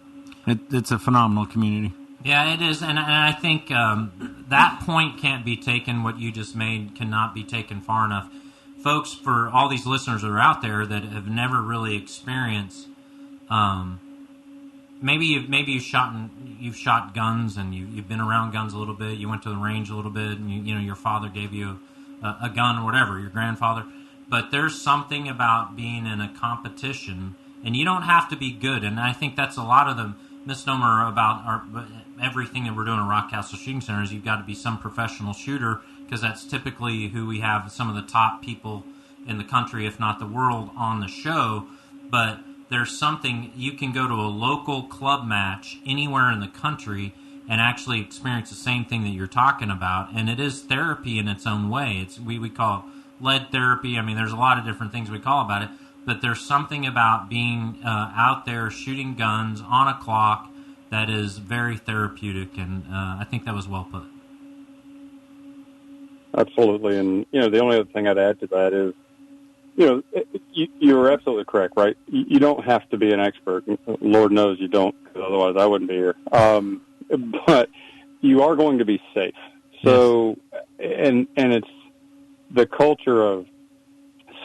It's a phenomenal community. Yeah, it is, and I think that point can't be taken, what you just made cannot be taken far enough. Folks, for all these listeners that are out there that have never really experienced, maybe you've shot guns and you've been around guns a little bit, you went to the range a little bit, and your father gave you a gun or whatever, your grandfather, but there's something about being in a competition, and you don't have to be good, and I think that's a lot of the misnomer about everything that we're doing at Rockcastle Shooting Center is you've got to be some professional shooter, because that's typically who we have, some of the top people in the country, if not the world, on the show. But there's something, you can go to a local club match anywhere in the country and actually experience the same thing that you're talking about, and it is therapy in its own way. We call it lead therapy. I mean, there's a lot of different things we call about it, but there's something about being out there shooting guns on a clock that is very therapeutic, and I think that was well put. Absolutely, and the only other thing I'd add to that is, you're absolutely correct, right? You don't have to be an expert. Lord knows you don't, because otherwise I wouldn't be here. But you are going to be safe. So, and it's the culture of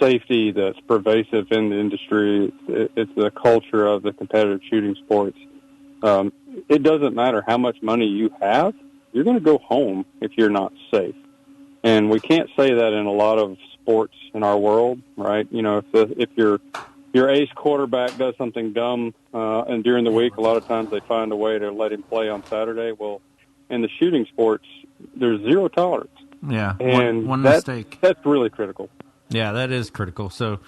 safety that's pervasive in the industry. It's the culture of the competitive shooting sports. It doesn't matter how much money you have, you're going to go home if you're not safe. And we can't say that in a lot of sports in our world, right? If your ace quarterback does something dumb, and during the week, a lot of times they find a way to let him play on Saturday. Well, in the shooting sports, there's zero tolerance. Yeah, and one mistake. That's really critical. Yeah, that is critical. So,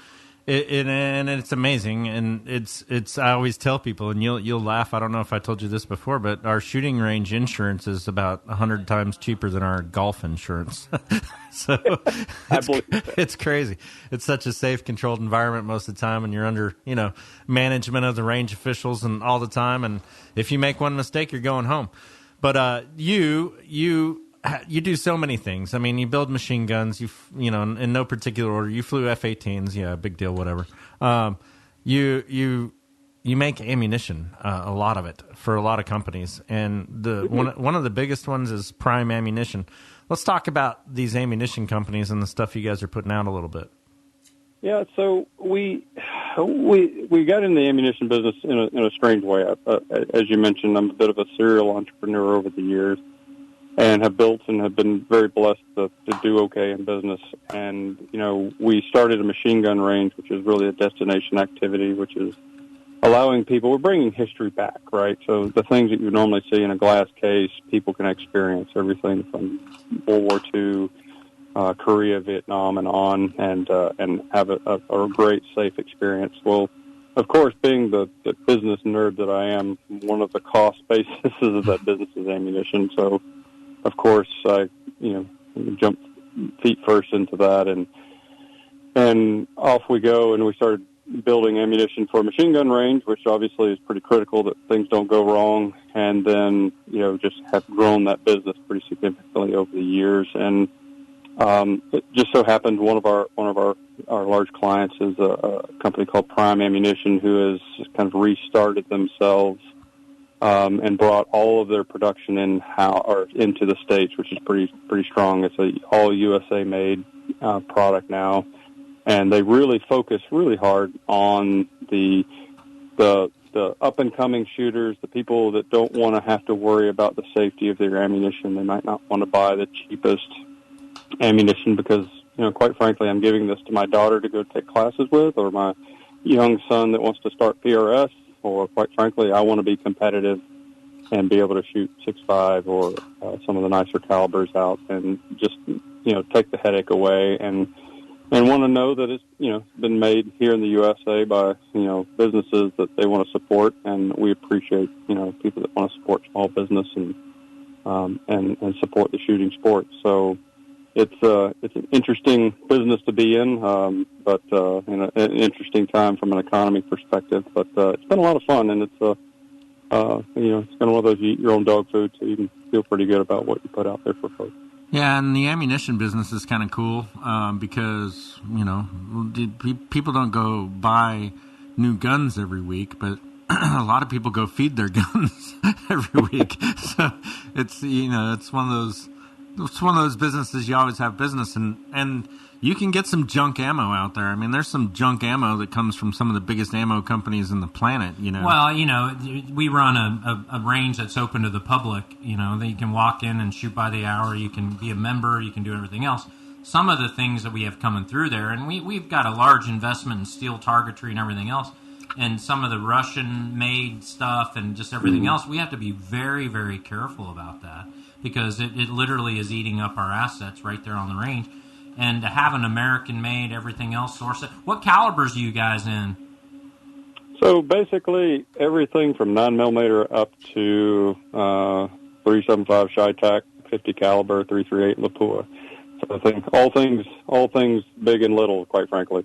and it's amazing, and it's. I always tell people, and you'll laugh. I don't know if I told you this before, but our shooting range insurance is about 100 times cheaper than our golf insurance. So it's crazy. It's such a safe, controlled environment most of the time, and you're under management of the range officials and all the time. And if you make one mistake, you're going home. But you do so many things. I mean, you build machine guns. In no particular order. You flew F-18s. Yeah, big deal. Whatever. You make ammunition. A lot of it for a lot of companies, and one of the biggest ones is Prime Ammunition. Let's talk about these ammunition companies and the stuff you guys are putting out a little bit. Yeah. So we got in the ammunition business in a strange way. As you mentioned, I'm a bit of a serial entrepreneur over the years, and have built and have been very blessed to do okay in business. And, we started a machine gun range, which is really a destination activity, which is allowing people, we're bringing history back, right? So the things that you normally see in a glass case, people can experience everything from World War II, Korea, Vietnam, and on, and have a great, safe experience. Well, of course, being the business nerd that I am, one of the cost bases of that business is ammunition. So, of course, I, jumped feet first into that, and off we go, and we started building ammunition for a machine gun range, which obviously is pretty critical that things don't go wrong, and then, just have grown that business pretty significantly over the years. And it just so happened one of our large clients is a company called Prime Ammunition, who has kind of restarted themselves and brought all of their production into the States, which is pretty strong. It's a all USA made product now, and they really focus really hard on the the up and coming shooters, the people that don't want to have to worry about the safety of their ammunition. They might not want to buy the cheapest ammunition because, quite frankly, I'm giving this to my daughter to go take classes with, or my young son that wants to start PRS, or quite frankly, I want to be competitive and be able to shoot 6.5 or some of the nicer calibers out and just, take the headache away and want to know that it's, been made here in the USA by, businesses that they want to support. And we appreciate, people that want to support small business and support the shooting sport. So it's an interesting business to be in, but an interesting time from an economy perspective. But it's been a lot of fun, and it's it's kind of one of those you eat your own dog food, so you can feel pretty good about what you put out there for folks. Yeah, and the ammunition business is kind of cool because, people don't go buy new guns every week, but a lot of people go feed their guns every week. So it's, it's one of those businesses you always have business, and you can get some junk ammo out there. I mean, there's some junk ammo that comes from some of the biggest ammo companies in the planet, Well, we run a range that's open to the public, that you can walk in and shoot by the hour. You can be a member. You can do everything else. Some of the things that we have coming through there, and we've got a large investment in steel targetry and everything else, and some of the Russian-made stuff and just everything else, we have to be very, very careful about that because it literally is eating up our assets right there on the range. And to have an American-made, everything else source. What calibers are you guys in? So basically, everything from 9mm up to 375 Chi-Tac, 50 caliber, 338 Lapua. So I think all things big and little, quite frankly.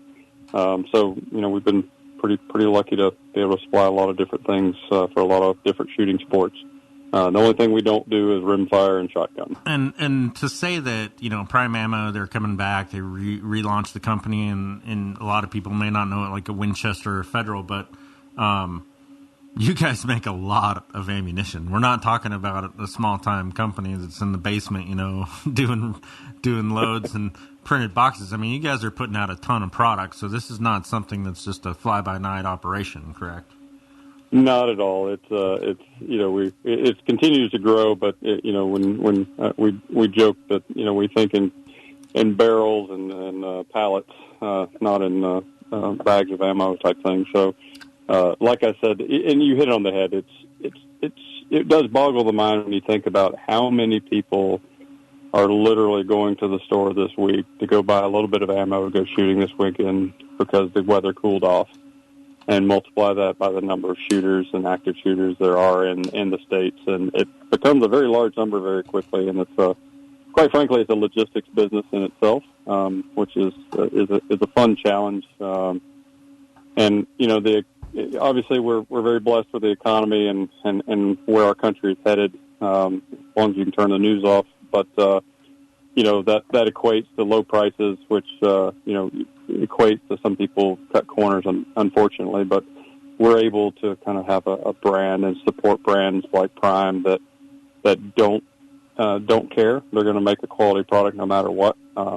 So we've been pretty lucky to be able to supply a lot of different things for a lot of different shooting sports. The only thing we don't do is rimfire and shotgun. And to say that, Prime Ammo, they're coming back, they relaunched the company, and a lot of people may not know it like a Winchester or Federal, but you guys make a lot of ammunition. We're not talking about a small-time company that's in the basement, doing loads and printed boxes. I mean, you guys are putting out a ton of products, so this is not something that's just a fly-by-night operation, correct? Not at all. It continues to grow, but when we joke that we think in barrels and pallets, not in bags of ammo type thing. So, like I said, and you hit it on the head. It does boggle the mind when you think about how many people are literally going to the store this week to go buy a little bit of ammo to go shooting this weekend because the weather cooled off. And multiply that by the number of shooters and active shooters there are in the States. And it becomes a very large number very quickly. And it's quite frankly, it's a logistics business in itself, which is a fun challenge. And, obviously we're very blessed with the economy and where our country is headed, as long as you can turn the news off. But, that equates to low prices, which, equates to some people cut corners, unfortunately, but we're able to kind of have a brand and support brands like Prime that don't care. They're going to make a quality product no matter what,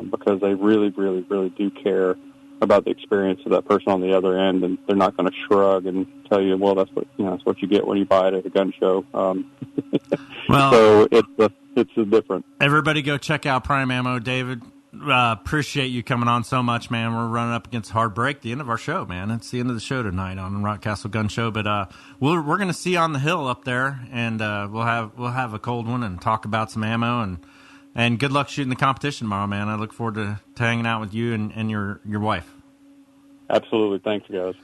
because they really, really, really do care about the experience of that person on the other end, and they're not going to shrug and tell you, well, that's what you get when you buy it at a gun show. Well, so it's different. Everybody go check out Prime Ammo, David. Appreciate you coming on so much, man. We're running up against a hard break, the end of our show, man. It's the end of the show tonight on the Rockcastle Gun Show, but we're going to see you on the hill up there, and we'll have a cold one and talk about some ammo, and good luck shooting the competition tomorrow, man. I look forward to hanging out with you and your wife. Absolutely. Thanks, guys.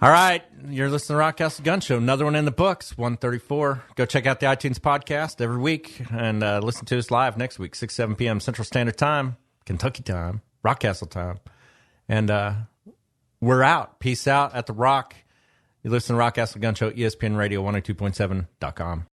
All right, you're listening to Rockcastle Gun Show. Another one in the books, 134. Go check out the iTunes podcast every week and listen to us live next week, 6, 7 p.m. Central Standard Time, Kentucky time, Rockcastle time. And we're out. Peace out at the Rock. You listen to Rockcastle Gun Show, ESPN Radio 102.7.com.